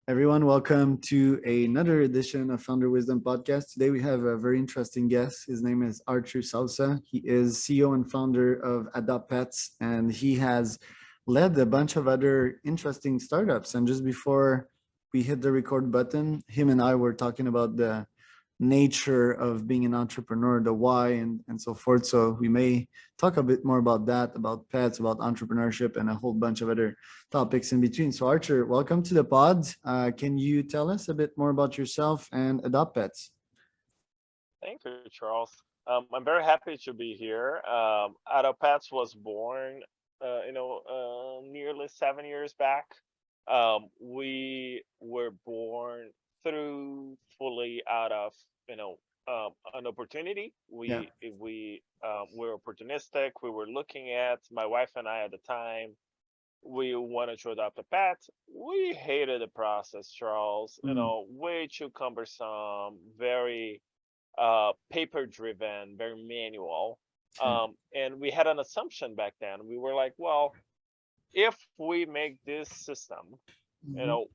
Everyone, welcome to another edition of Founder Wisdom Podcast. Today we have a very interesting guest. His name is Artur Sousa. He is CEO and founder of Adopets, and he has led a bunch of other interesting startups. And just before we hit the record button, him and I were talking about the nature of being an entrepreneur, the why, and so forth. So we may talk a bit more about that, about pets, about entrepreneurship, and a whole bunch of other topics in between. So Archer, welcome to the pod. Can you tell us a bit more about yourself and Adopt Pets? Thank you, Charles. I'm very happy to be here. Adopets was born, nearly 7 years back. We were born through fully out of, an opportunity. Yeah. We were opportunistic. We were looking at my wife and I at the time. We wanted to adopt a pet. We hated the process, Charles. Mm, Way too cumbersome, very paper driven, very manual. okay. And we had an assumption back then. We were like, well, if we make this system, you Mhm. know,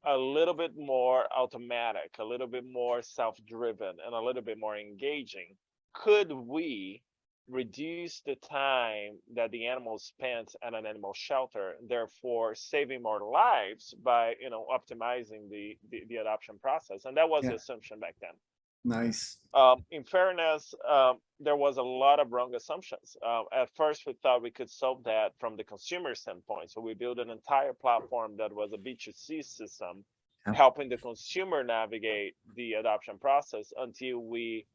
a little bit more automatic, a little bit more self driven, and a little bit more engaging, could we reduce the time that the animals spent at an animal shelter, therefore saving more lives by, optimizing the adoption process? And that was the Yeah. assumption back then. Nice. In fairness, there was a lot of wrong assumptions. At first, we thought we could solve that from the consumer standpoint. So we built an entire platform that was a B2C system, Yeah. helping the consumer navigate the adoption process until we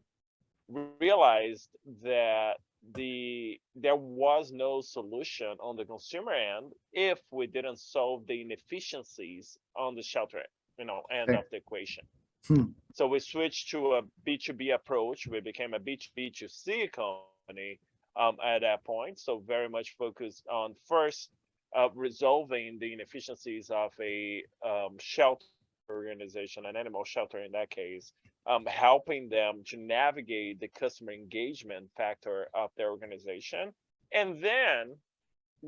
realized that there was no solution on the consumer end if we didn't solve the inefficiencies on the shelter, end Okay. of the equation. Hmm. So we switched to a B2B approach. We became a B2C company at that point. So very much focused on first resolving the inefficiencies of a shelter organization, an animal shelter in that case, helping them to navigate the customer engagement factor of their organization. And then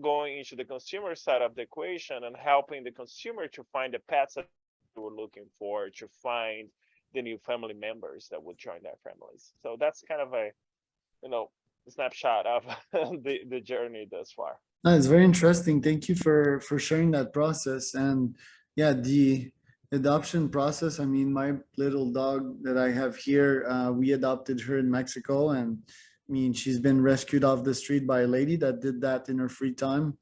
going into the consumer side of the equation and helping the consumer to find the pets that they were looking for, to find the new family members that would join their families. So that's kind of a you know snapshot of the journey thus far. No, it's very interesting. Thank you for sharing that process. And yeah, the adoption process. I mean, my little dog that I have here, we adopted her in Mexico, and I mean, she's been rescued off the street by a lady that did that in her free time,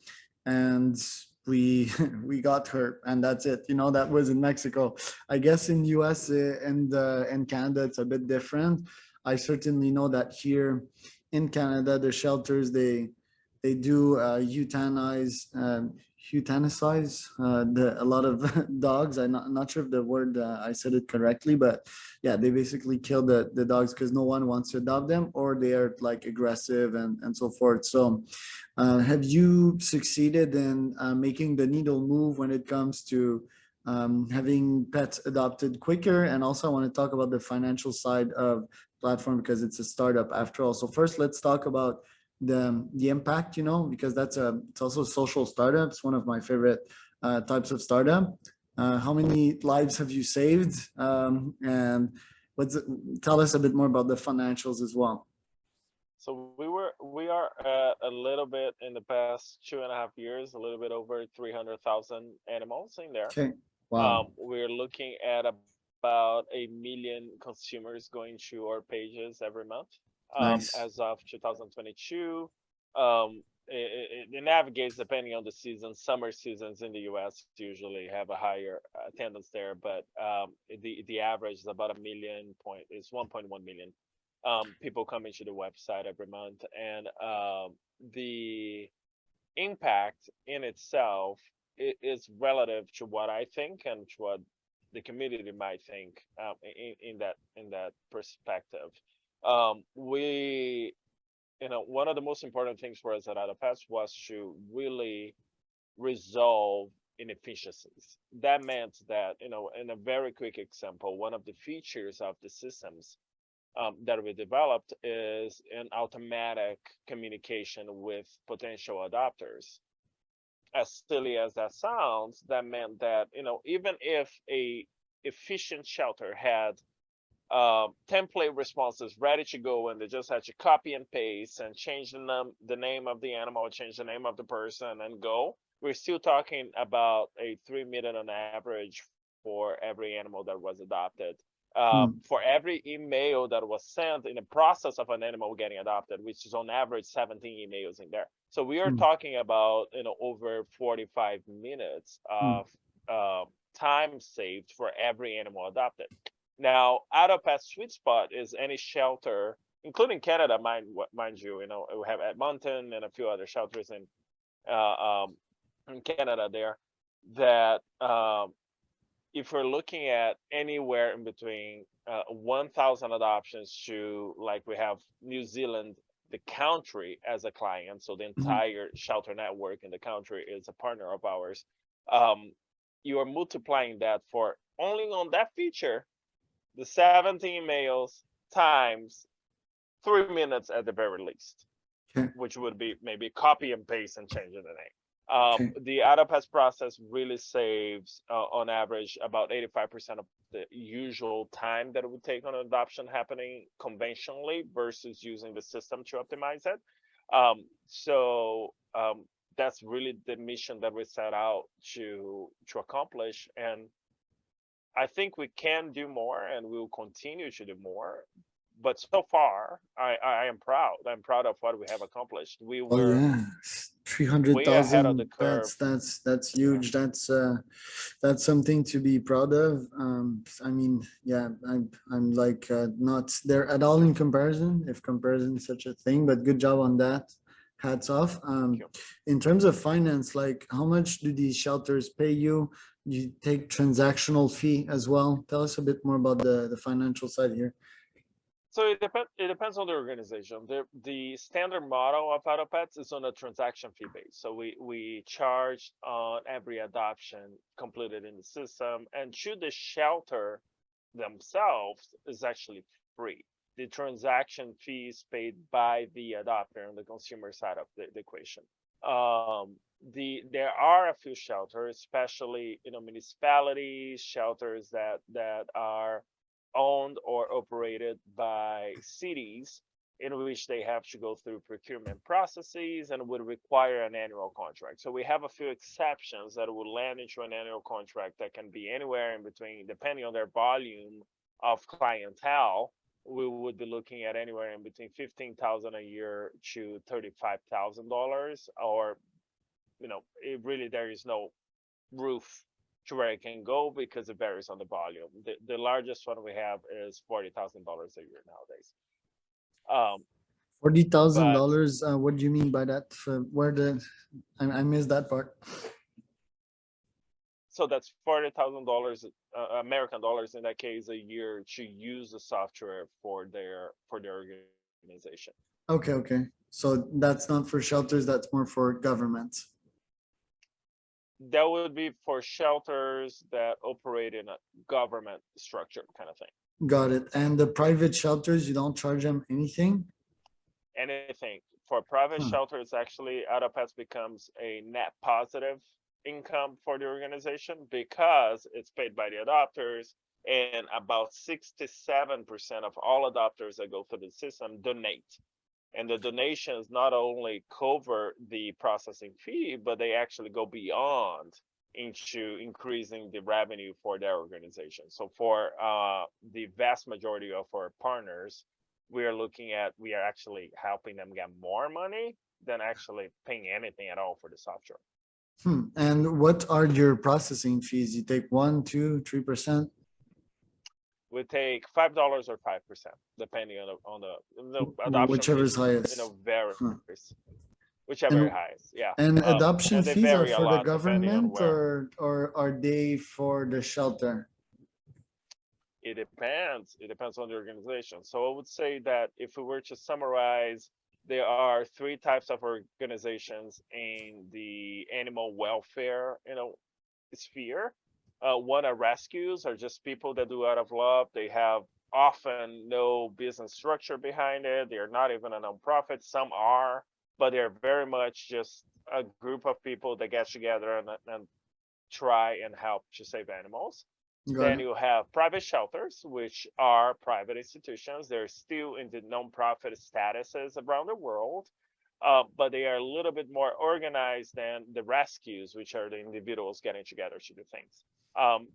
and we we got her, and that's it. You know, that was in Mexico. I guess in US and Canada, it's a bit different. I certainly know that here in Canada, the shelters they do euthanicize a lot of dogs. I'm not sure if the word I said it correctly, but yeah, they basically kill the dogs because no one wants to adopt them, or they are like aggressive and so forth. So have you succeeded in making the needle move when it comes to having pets adopted quicker? And also, I want to talk about the financial side of platform because it's a startup after all. So first, let's talk about the impact, because it's also a social startup. It's one of my favorite types of startup. How many lives have you saved? And what's tell us a bit more about the financials as well. So we are at a little bit in the past 2.5 years, a little bit over 300,000 animals in there. Okay. Wow. We're looking at about 1 million consumers going to our pages every month. Nice. As of 2022, it navigates depending on the season. Summer seasons in the U.S. usually have a higher attendance there, but the average is about 1.1 million people coming to the website every month, and the impact in itself is relative to what I think and to what the community might think in that perspective. We, one of the most important things for us at Adopets was to really resolve inefficiencies. That meant that, in a very quick example, one of the features of the systems that we developed is an automatic communication with potential adopters. as silly as that sounds, that meant that, even if a efficient shelter had template responses ready to go, and they just had to copy and paste and change the name of the animal, change the name of the person, and go. We're still talking about a 3 minute on average for every animal that was adopted. Hmm. For every email that was sent in the process of an animal getting adopted, which is on average 17 emails in there. So we are Hmm. talking about over 45 minutes Hmm. of time saved for every animal adopted. Now, Adopet's sweet spot is any shelter, including Canada, mind you. We have Edmonton and a few other shelters uh, um, in Canada there. That if we're looking at anywhere in between 1,000 adoptions to, like, we have New Zealand, the country, as a client, so the Hmm. entire shelter network in the country is a partner of ours. Um, you are multiplying that for only on that feature, the 17 males times 3 minutes at the very least, Okay. which would be maybe copy and paste and changing the name. Okay. The AdopEs process really saves, on average, about 85% of the usual time that it would take on adoption happening conventionally versus using the system to optimize it. So that's really the mission that we set out to accomplish, and I think we can do more, and we will continue to do more. But so far, I am proud. I'm proud of what we have accomplished. We Oh were yeah, three hundred way ahead of the thousand. curve. That's Yeah. huge. That's something to be proud of. I mean, yeah, I'm like not there at all in comparison, if comparison is such a thing. But good job on that. Hats off. Thank you. In terms of finance, like how much do these shelters pay you? You take transactional fee as well. Tell us a bit more about the financial side here. So it depends on the organization. The standard model of AutoPets is on a transaction fee base. So we charge on every adoption completed in the system, and should the shelter themselves is actually free. The transaction fee is paid by the adopter on the consumer side of the equation. There are a few shelters, especially municipalities, shelters that are owned or operated by cities, in which they have to go through procurement processes and would require an annual contract. So we have a few exceptions that would land into an annual contract that can be anywhere in between, depending on their volume of clientele. We would be looking at anywhere in between 15,000 a year to $35,000, or it really, there is no roof to where it can go because it varies on the volume. The largest one we have is $40,000 a year nowadays. Um, Forty thousand but dollars. What do you mean by that? Where the I missed that part. so that's $40,000 American dollars in that case a year to use the software for their organization. Okay, okay. So that's not for shelters. That's more for governments. That would be for shelters that operate in a government structure kind of thing. Got it. And the private shelters, you don't charge them anything? Anything for private Huh. shelters, actually, AutoPets becomes a net positive income for the organization because it's paid by the adopters, and about 67% of all adopters that go through the system donate. And the donations not only cover the processing fee, but they actually go beyond into increasing the revenue for their organization. So for the vast majority of our partners, we are actually helping them get more money than actually paying anything at all for the software. Hmm. And what are your processing fees? You take 1, 2, 3%? We take $5 or 5%, depending on the adoption Whichever is fees. highest. Huh. Varies, whichever And highest. Yeah, and and adoption they fees are vary a for the lot depending on government where. or are they for the shelter? It depends on the organization. So I would say that if we were to summarize, there are three types of organizations in the animal welfare, sphere. One are rescues, are just people that do out of love. They have often no business structure behind it. They're not even a nonprofit. Some are, but they're very much just a group of people that get together and try and help to save animals. Got Then it. you have private shelters, which are private institutions. They're still in the nonprofit statuses around the world, but they are a little bit more organized than the rescues, which are the individuals getting together to do things.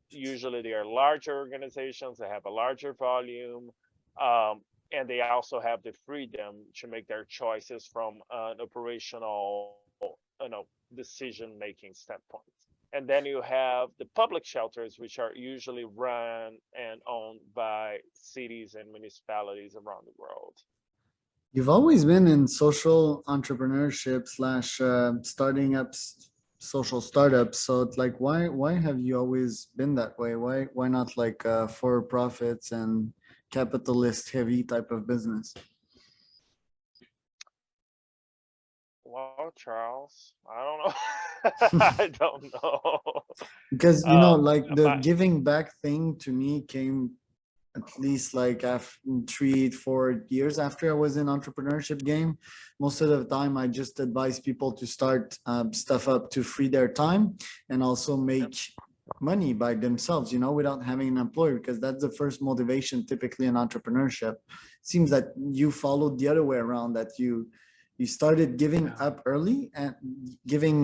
Usually, they are larger organizations. They have a larger volume, and they also have the freedom to make their choices from an operational, decision-making standpoint. And then you have the public shelters, which are usually run and owned by cities and municipalities around the world. You've always been in social entrepreneurship slash starting up social startups. So it's like, why have you always been that way? Why not like for profits and capitalist heavy type of business? Well, Charles, I don't know. I don't know. Because you know, like the My giving back thing to me came at least like after 3 4 years after I was in entrepreneurship game. Most of the time, I just advise people to start stuff up to free their time and also make money by themselves, you know, without having an employer, because that's the first motivation typically in entrepreneurship. Seems that you followed the other way around, that you started giving up early and giving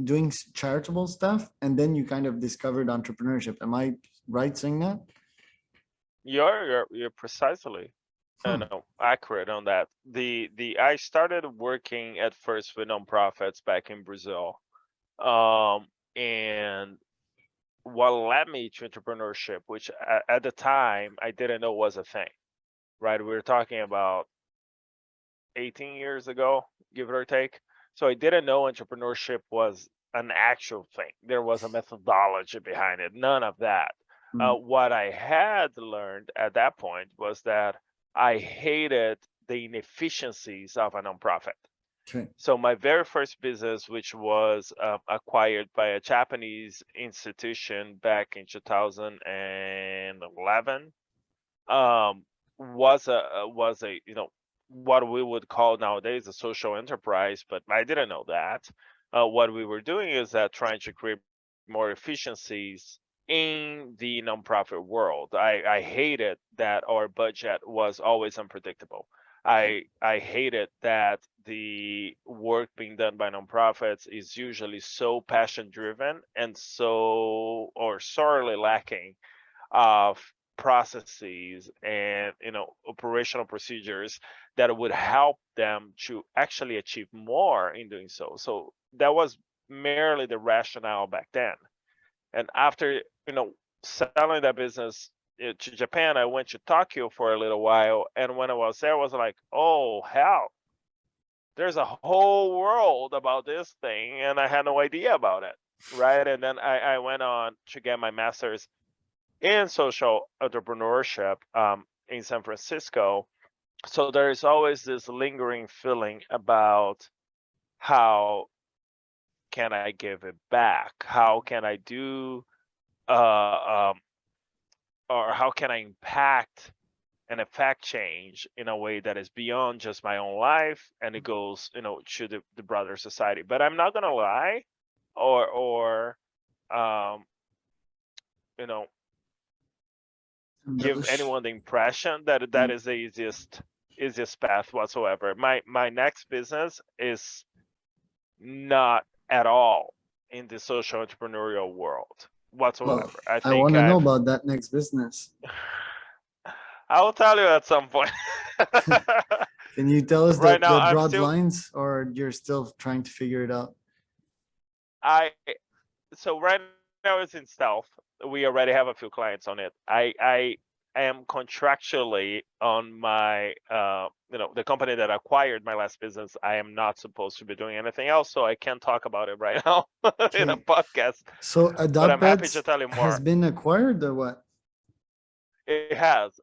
doing charitable stuff, and then you kind of discovered entrepreneurship. Am I right saying that? you're precisely Huh. accurate on that. The I started working at first with nonprofits back in Brazil, and what led me to entrepreneurship, which at the time I didn't know was a thing. Right, we were talking about 18 years ago, give it or take. So I didn't know entrepreneurship was an actual thing. There was a methodology behind it. None of that. Mm, What I had learned at that point was that I hated the inefficiencies of a nonprofit. okay. So my very first business, which was acquired by a Japanese institution back in 2011, um, was a what we would call nowadays a social enterprise, but I didn't know that. What we were doing is that trying to create more efficiencies in the nonprofit world. I hated that our budget was always unpredictable. I hated that the work being done by nonprofits is usually so passion driven and so or sorely lacking of processes and operational procedures that would help them to actually achieve more in doing so. So that was merely the rationale back then. And after selling that business to Japan, I went to Tokyo for a little while, and when I was there, I was like, oh hell, there's a whole world about this thing, and I had no idea about it, right? And then I went on to get my master's in social entrepreneurship in San Francisco. So there is always this lingering feeling about how can I give it back? How can I do, or how can I impact and affect change in a way that is beyond just my own life and it goes, to the broader society. But I'm not gonna lie, or um, you know, give Embellish. anyone the impression that that Mm. is the easiest path whatsoever. My next business is not at all in the social entrepreneurial world Well, whatsoever. I I think want to know I've about that next business. I will tell you at some point. Can you tell us Right now the I'm broad still lines, or you're still trying to figure it out? I so right now it's in stealth. We already have a few clients on it. I am contractually on my the company that acquired my last business. I am not supposed to be doing anything else, so I can't talk about it right now in a Okay. podcast. So But I'm happy to Adopets tell you has more. been acquired or what? It has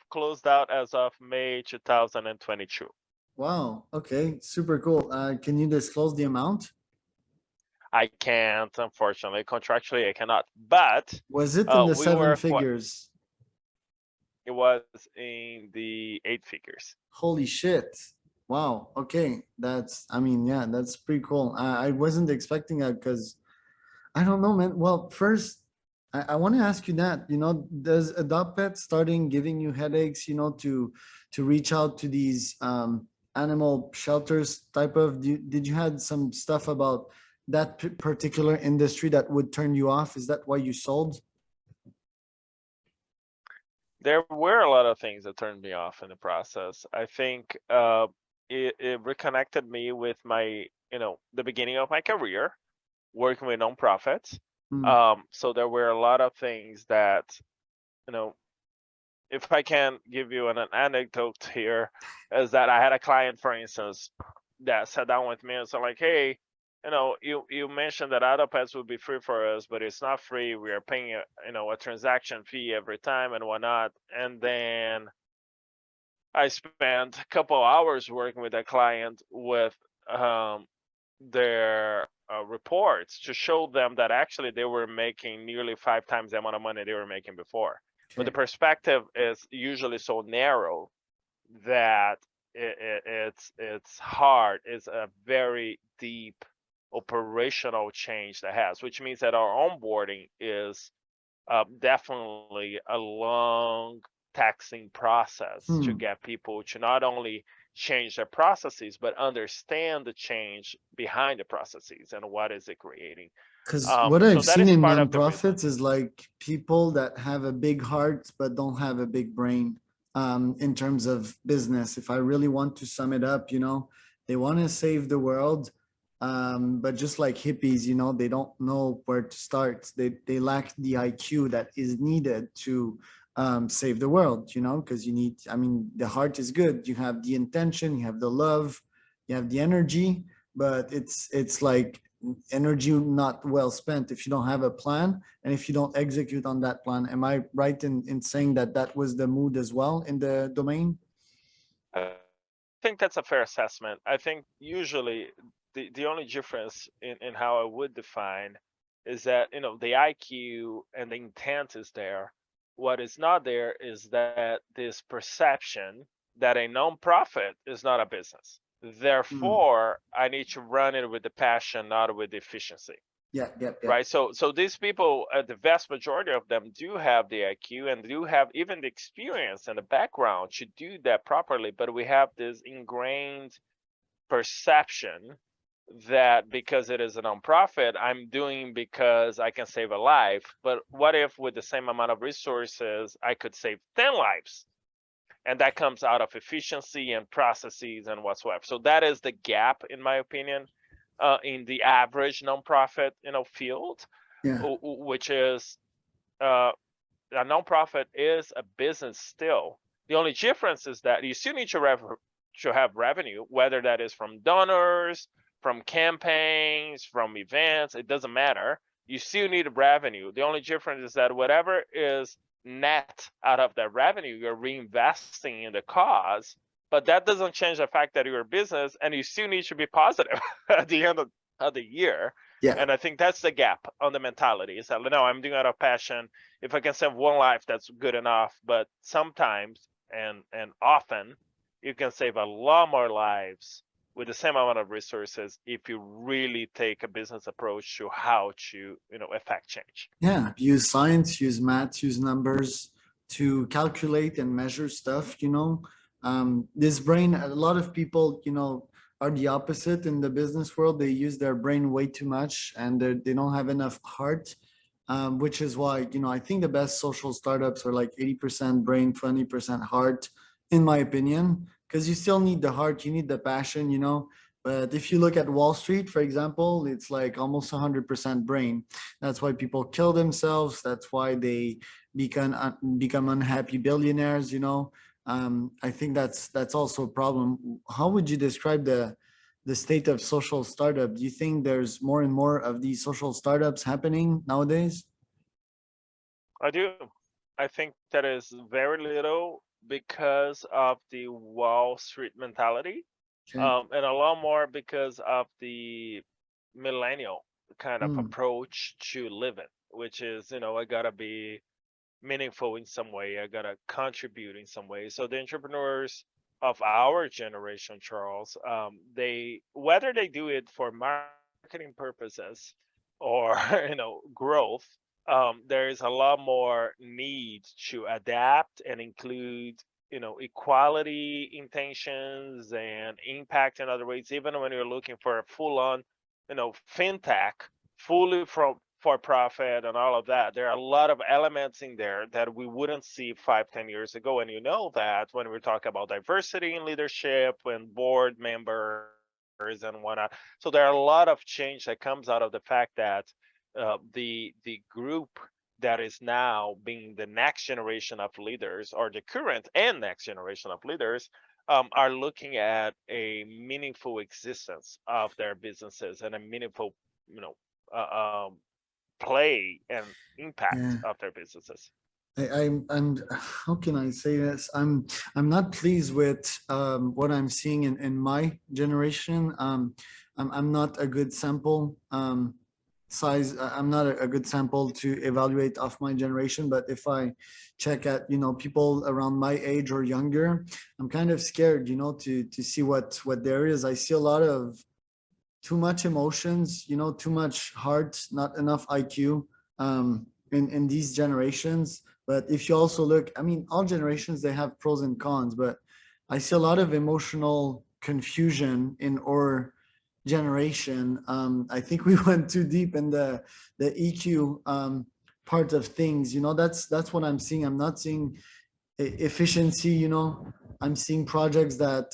closed out as of May 2022. Wow. Okay. Super cool. Can you disclose the amount? I can't, unfortunately, contractually I cannot. But Was it in the we were seven acquired. figures? It was in the eight figures. Holy shit. Wow. Okay. I mean, yeah, that's pretty cool. I wasn't expecting that because I don't know, man. Well, first, I want to ask you that, does Adopt Pet starting giving you headaches, to reach out to these animal shelters type of, did you had some stuff about that particular industry that would turn you off? Is that why you sold? There were a lot of things that turned me off in the process. I think it reconnected me with my, the beginning of my career working with nonprofits. Mm, So there were a lot of things that, you know, if I can give you an anecdote here, is that I had a client, for instance, that sat down with me and said like, hey, you mentioned that Adopets would be free for us, but it's not free. We are paying a transaction fee every time and whatnot. And then I spent a couple hours working with that client with their reports to show them that actually they were making nearly 5 times the amount of money they were making before. But the okay. perspective is usually so narrow that it's hard. It's a very deep operational change that has, which means that our onboarding is definitely a long, taxing process to Hmm. get people to not only change their processes, but understand the change behind the processes and what is it creating. Because what So I've that seen is in part of the reason. nonprofits is like people that have a big heart but don't have a big brain, in terms of business. If I really want to sum it up, they want to save the world, but just like hippies, they don't know where to start. They lack the IQ that is needed to save the world, because I mean, the heart is good. You have the intention, you have the love, you have the energy, but it's like energy not well spent if you don't have a plan and if you don't execute on that plan. Am I right in saying that that was the mood as well in the domain? I think that's a fair assessment. I think usually the only difference in how I would define is that the IQ and the intent is there. What is not there is that this perception that a nonprofit is not a business. Mm. Therefore, I need to run it with the passion, not with efficiency. Yeah, yeah, yeah. Right. So these people, the vast majority of them do have the IQ and do have even the experience and the background to do that properly. But we have this ingrained perception that because it is a nonprofit, I'm doing because I can save a life. But what if with the same amount of resources, I could save 10 lives? And that comes out of efficiency and processes and whatsoever. So that is the gap, in my opinion, in the average nonprofit, field, Yeah. which is uh, a nonprofit is a business still. The only difference is that you still need to have revenue, whether that is from donors, from campaigns, from events. It doesn't matter. You still need revenue. The only difference is that whatever is net out of that revenue, you're reinvesting in the cause. But that doesn't change the fact that you're a business and you still need to be positive at the end of the year. Yeah. And I think that's the gap on the mentality. Is that no, I'm doing out of passion. If I can save one life, that's good enough. But sometimes and often, you can save a lot more lives with the same amount of resources if you really take a business approach to how to affect change. Yeah, use science, use math, use numbers to calculate and measure stuff, this brain, a lot of people, are the opposite in the business world. They use their brain way too much and they don't have enough heart, which is why, I think the best social startups are like 80% brain, 20% heart, in my opinion, because you still need the heart, you need the passion, but if you look at Wall Street, for example, it's like almost 100% brain. That's why people kill themselves. That's why they become unhappy billionaires. I think that's also a problem. How would you describe the state of social startup? Do you think there's more and more of these social startups happening nowadays? I do. I think that is very little because of the Wall Street mentality, Okay. and a lot more because of the millennial kind of Mm, approach to living, which is, I gotta be meaningful in some way. I gotta contribute in some way. So the entrepreneurs of our generation, Charles, they whether they do it for marketing purposes or growth, there is a lot more need to adapt and include equality intentions and impact in other ways. Even when you're looking for a full-on fintech, fully from for profit and all of that, there are a lot of elements in there that we wouldn't see 5, 10 years ago. And that when we talk about diversity in leadership and board members and whatnot. So there are a lot of change that comes out of the fact that the group that is now being the next generation of leaders, or the current and next generation of leaders, are looking at a meaningful existence of their businesses and a meaningful you know uh, um, play and impact Yeah. of their businesses. I'm how can I say this? I'm not pleased with what I'm seeing in my generation. I'm not a good sample size. I'm not a good sample to evaluate of my generation. But if I check at people around my age or younger, I'm kind of scared to see what there is. I see a lot of too much emotions, too much heart, not enough IQ in these generations. But if you also look, I mean, all generations, they have pros and cons, but I see a lot of emotional confusion in our generation. I think we went too deep in the EQ part of things. That's what I'm seeing. I'm not seeing efficiency. I'm seeing projects that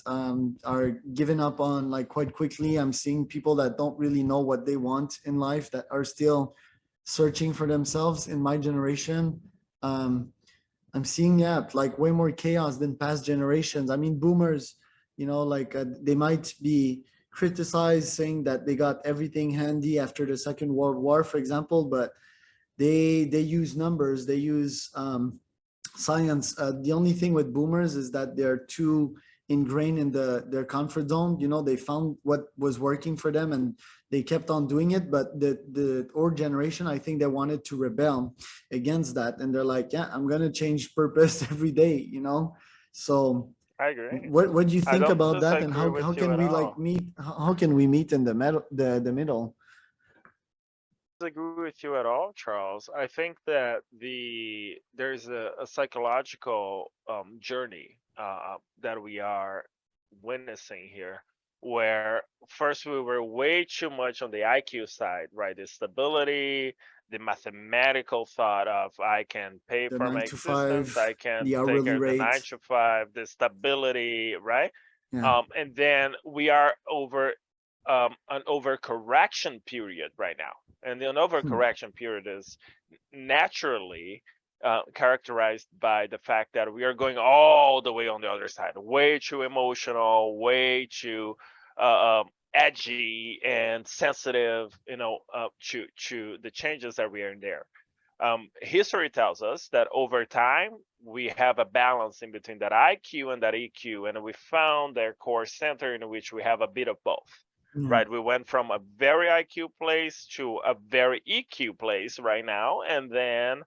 are given up on like quite quickly. I'm seeing people that don't really know what they want in life, that are still searching for themselves in my generation. um, I'm seeing, yeah, like way more chaos than past generations. I mean, boomers, like they might be criticized saying that they got everything handy after the Second World War, for example, but they use numbers, they use science. The only thing with boomers is that they're too ingrained in their comfort zone. They found what was working for them and they kept on doing it. But the old generation, I think they wanted to rebel against that, and they're like, yeah, I'm gonna change purpose every day. So I agree. what do you I think don't about that, and disagree how with you can at we like all. meet, how can we meet in the middle? Disagree with you at all, Charles. I think that there's a psychological journey that we are witnessing here, where first we were way too much on the IQ side, right? The stability, the mathematical thought of I can pay The for my nine to existence, I five, can the take hourly care of the nine rate. to five, the stability, right? Yeah. And then we are over an overcorrection period right now. And the Hmm. overcorrection period is naturally characterized by the fact that we are going all the way on the other side, way too emotional, way too edgy and sensitive, to the changes that we are in there. History tells us that over time we have a balance in between that IQ and that EQ, and we found their core center in which we have a bit of both. Yeah. Right, we went from a very IQ place to a very EQ place right now, and then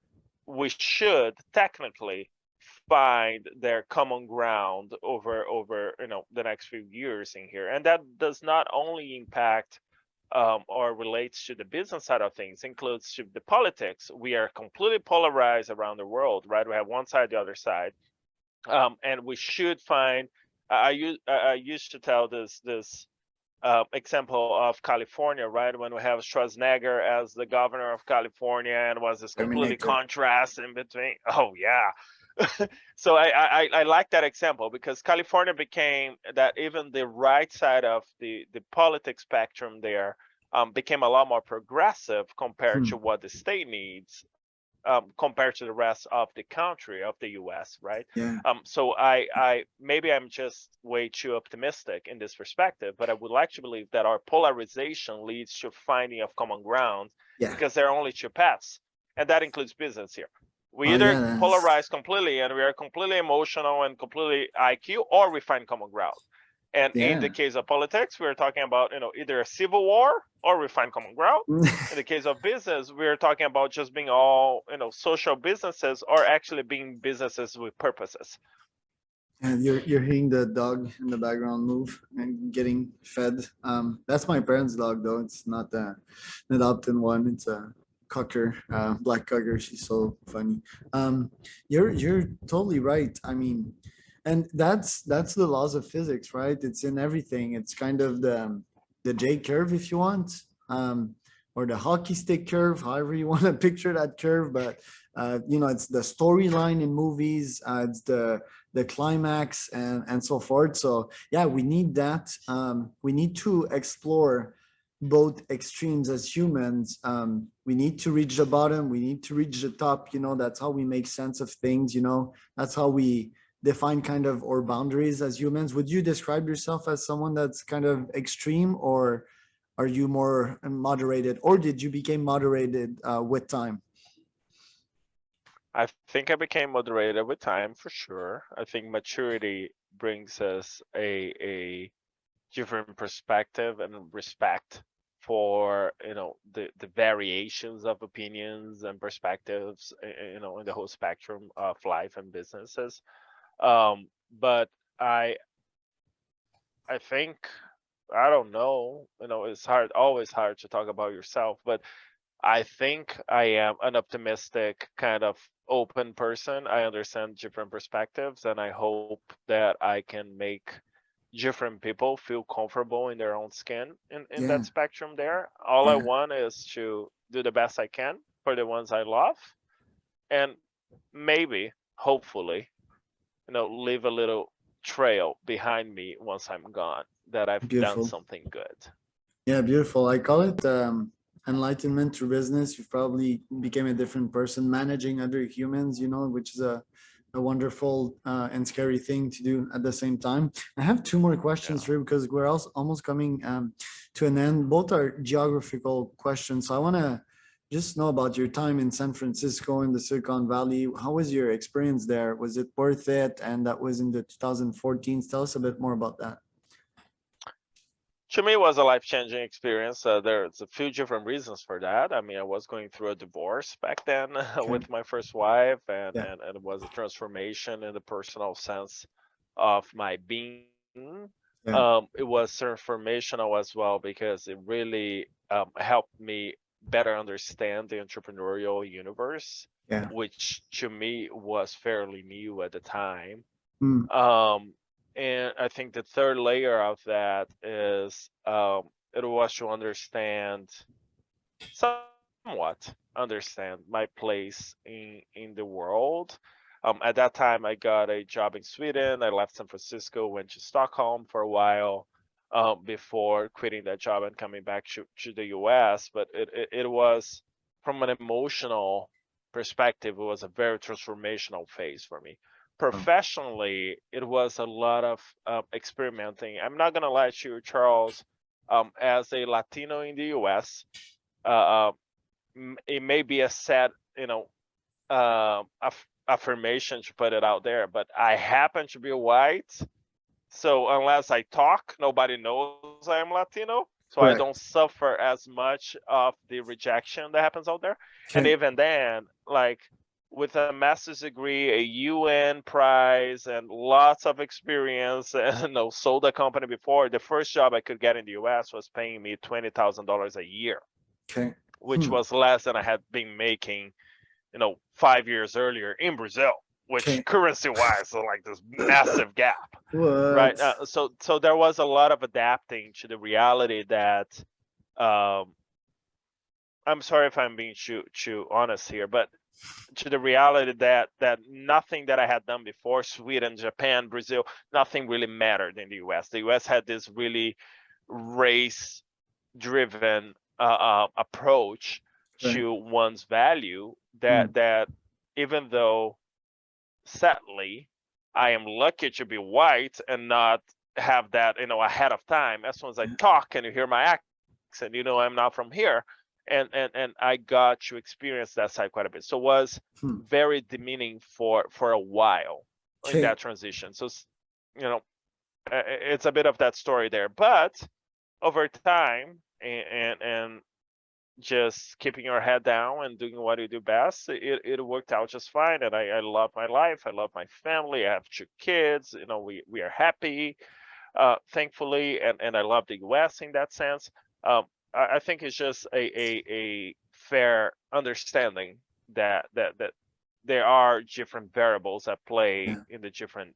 we should technically find their common ground over the next few years in here, and that does not only impact or relates to the business side of things, includes to the politics. We are completely polarized around the world, right? We have one side, the other side, and we should find. I used to tell this example of California, right? When we have Schwarzenegger as the governor of California, and was this completely Terminator. contrast in between. Oh yeah. So I like that example because California became that even the right side of the politics spectrum there became a lot more progressive compared to Hmm. what the state needs, compared to the rest of the country of the U.S. Right. Yeah. So I maybe I'm just way too optimistic in this perspective, but I would like to believe that our polarization leads to finding of common ground Yeah. because there are only two paths, and that includes business here. We either Yeah. polarize completely and we are completely emotional and completely IQ, or we find common ground. And in the Yeah. case of politics, we're talking about either a civil war or we find common ground. In the case of business, we're talking about just being all social businesses or actually being businesses with purposes. And you're hearing the dog in the background move and getting fed. That's my parents' dog though. It's not an adopted one. It's a cocker, black cocker. She's so funny. Um, you're totally right. I mean, and that's the laws of physics, right? It's in everything. It's kind of the J curve, if you want, or the hockey stick curve, however you want to picture that curve. But it's the storyline in movies. It's the climax and so forth. So yeah, we need that. We need to explore both extremes as humans. We need to reach the bottom. We need to reach the top. That's how we make sense of things. That's how we define kind of our boundaries as humans. Would you describe yourself as someone that's kind of extreme, or are you more moderated, or did you become moderated with time? I think I became moderated with time for sure. I think maturity brings us a different perspective and respect for the variations of opinions and perspectives in the whole spectrum of life and businesses. But I think, I don't know, it's always hard to talk about yourself, but I think I am an optimistic, kind of open person. I understand different perspectives, and I hope that I can make different people feel comfortable in their own skin in that Yeah, spectrum there. All I yeah, want is to do the best I can for the ones I love, and maybe, hopefully, leave a little trail behind me once I'm gone that I've done beautiful. something good. Yeah, beautiful. I call it enlightenment through business. You probably became a different person managing other humans, which is a wonderful and scary thing to do at the same time. I have two more questions Yeah. for you because we're also almost coming to an end. Both are geographical questions. So I want to just know about your time in San Francisco in the Silicon Valley. How was your experience there? Was it worth it? And that was in the 2014. Tell us a bit more about that. To me, it was a life-changing experience. There's a few different reasons for that. I mean, I was going through a divorce back then Okay. with my first wife, and, Yeah. and, and it was a transformation in the personal sense of my being. Yeah. It was transformational as well because it really helped me better understand the entrepreneurial universe, Yeah. which to me was fairly new at the time. Mm, Um, and I think the third layer of that is it was to somewhat understand my place in the world. At that time, I got a job in Sweden. I left San Francisco, went to Stockholm for a while before quitting that job and coming back to the US. But it was, from an emotional perspective, it was a very transformational phase for me. oh, Professionally, it was a lot of experimenting. I'm not going to lie to you, Charles, as a Latino in the US. Uh, it may be a sad, affirmation to put it out there, but I happen to be white. So unless I talk, nobody knows I am Latino. So I don't correct. suffer as much of the rejection that happens out there. And Okay. even then, like with a master's degree, a UN prize, and lots of experience, and sold a company before, the first job I could get in the US was paying me $20,000 a year, Okay. which Hmm. was less than I had been making, 5 years earlier in Brazil, which Okay. currency wise is like this massive gap, right? What? So there was a lot of adapting to the reality that, um, I'm sorry if I'm being too honest here, but to the reality that nothing that I had done before, Sweden, Japan, Brazil, nothing really mattered in the US. The US had this really race driven approach Right. to one's value Hmm. that even though, sadly, I am lucky to be white and not have that ahead of time. As soon as I Yeah. talk and you hear my accent, I'm not from here, and I got to experience that side quite a bit. So it was Hmm. very demeaning for a while in Okay. that transition. So it's a bit of that story there, but over time, and just keeping your head down and doing what you do best, it worked out just fine. And I love my life. I love my family. I have 2 kids. We are happy, thankfully, and I love the US in that sense. I think it's just a fair understanding that there are different variables at play Yeah, in the different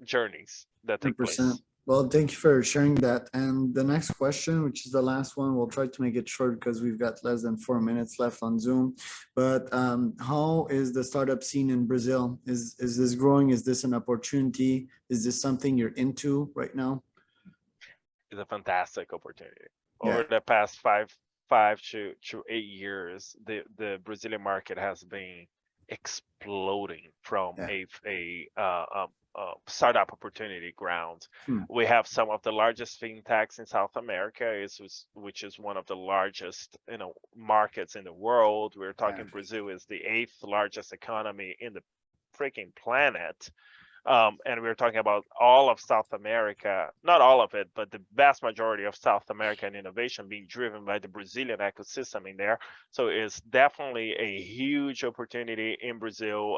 journeys that take 100%. place. Well, thank you for sharing that. And the next question, which is the last one, we'll try to make it short because we've got less than 4 minutes left on Zoom. But how is the startup scene in Brazil? Is this growing? Is this an opportunity? Is this something you're into right now? It's a fantastic opportunity. Yeah, Over the past five to 8 years, the Brazilian market has been exploding from yeah. a startup opportunity ground. Hmm. We have some of the largest fintechs in South America, which is one of the largest markets in the world. We're Yeah. talking Brazil is the 8th largest economy in the freaking planet. And we were talking about all of South America, not all of it, but the vast majority of South American innovation being driven by the Brazilian ecosystem in there. So it's definitely a huge opportunity in Brazil.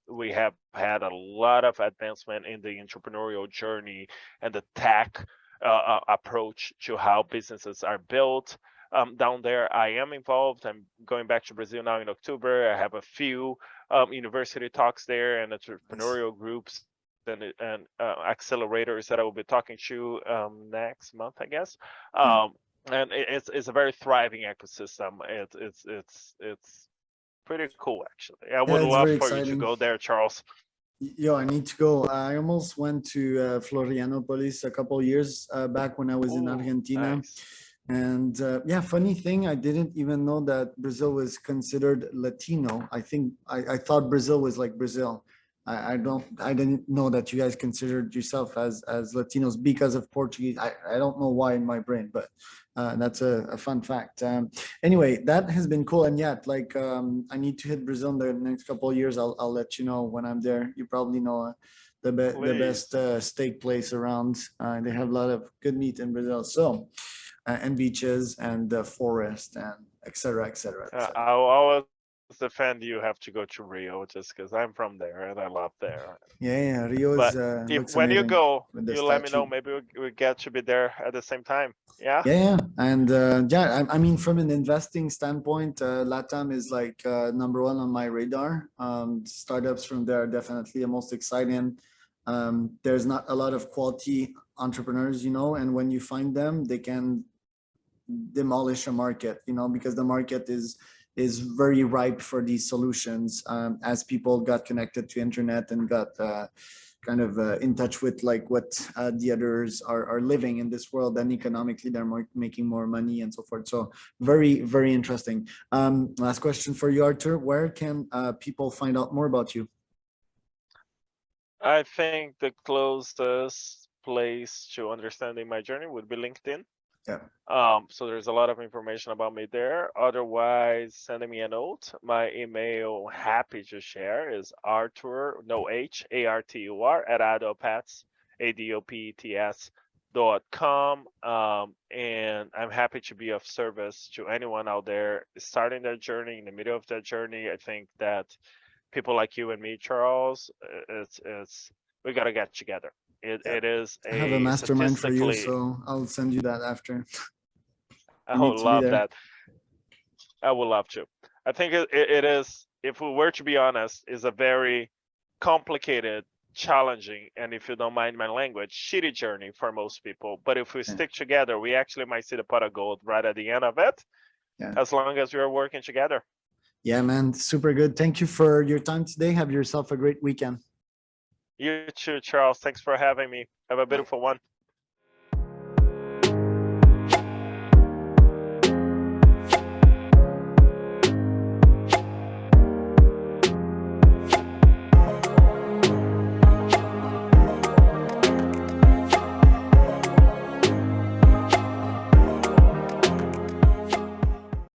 We have had a lot of advancement in the entrepreneurial journey and the tech approach to how businesses are built. Down there, I am involved. I'm going back to Brazil now in October. I have a few university talks there and Nice. entrepreneurial groups and accelerators that I will be talking to next month, I guess. Yeah. And it's a very thriving ecosystem. It's pretty cool, actually. I would Yeah, it's love very for you to exciting. go there, Charles. Yo, I need to go. I almost went to Florianopolis a couple years back when I was in Oh, Argentina. nice. And yeah, funny thing, I didn't even know that Brazil was considered Latino. I thought Brazil was like Brazil. I didn't know that you guys considered yourself as Latinos because of Portuguese. I don't know why in my brain, but that's a fun fact. Anyway, that has been cool. And yet, like, I need to hit Brazil in the next couple of years. I'll let you know when I'm there. You probably know the best Please. steak place around. They have a lot of good meat in Brazil. So and beaches and the forest and et cetera, et cetera, et cetera. I'll always defend you have to go to Rio just because I'm from there and I love there. Yeah, yeah, Rio is But if looks when you amazing go, with the you let me know. statue. Maybe we get to be there at the same time. Yeah. Yeah, yeah, and yeah, I mean, from an investing standpoint, Latam is like #1 on my radar. Startups from there are definitely the most exciting. There's not a lot of quality entrepreneurs, and when you find them, they can demolish a market, because the market is very ripe for these solutions, as people got connected to internet and got kind of in touch with like what the others are living in this world, and economically they're making more money and so forth. So very, very interesting. Last question for you, Artur. Where can people find out more about you? I think the closest place to understanding my journey would be LinkedIn. Yeah. So there's a lot of information about me there. Otherwise, sending me a note. My email, happy to share, is Artur, no H, Artur, at Adopets, ADOPETS.com. And I'm happy to be of service to anyone out there starting their journey, in the middle of their journey. I think that people like you and me, Charles, we got to get together. Yeah. It is I have a a mastermind for you, statistically, so I'll send you that after. I You would need to be love there. that. I would love to. I think it is, if we were to be honest, is a very complicated, challenging, and if you don't mind my language, shitty journey for most people. But if we Yeah. stick together, we actually might see the pot of gold right at the end of it, Yeah. as long as we are working together. Yeah, man. Super good. Thank you for your time today. Have yourself a great weekend. You too, Charles. Thanks for having me. Have a Bye. beautiful one.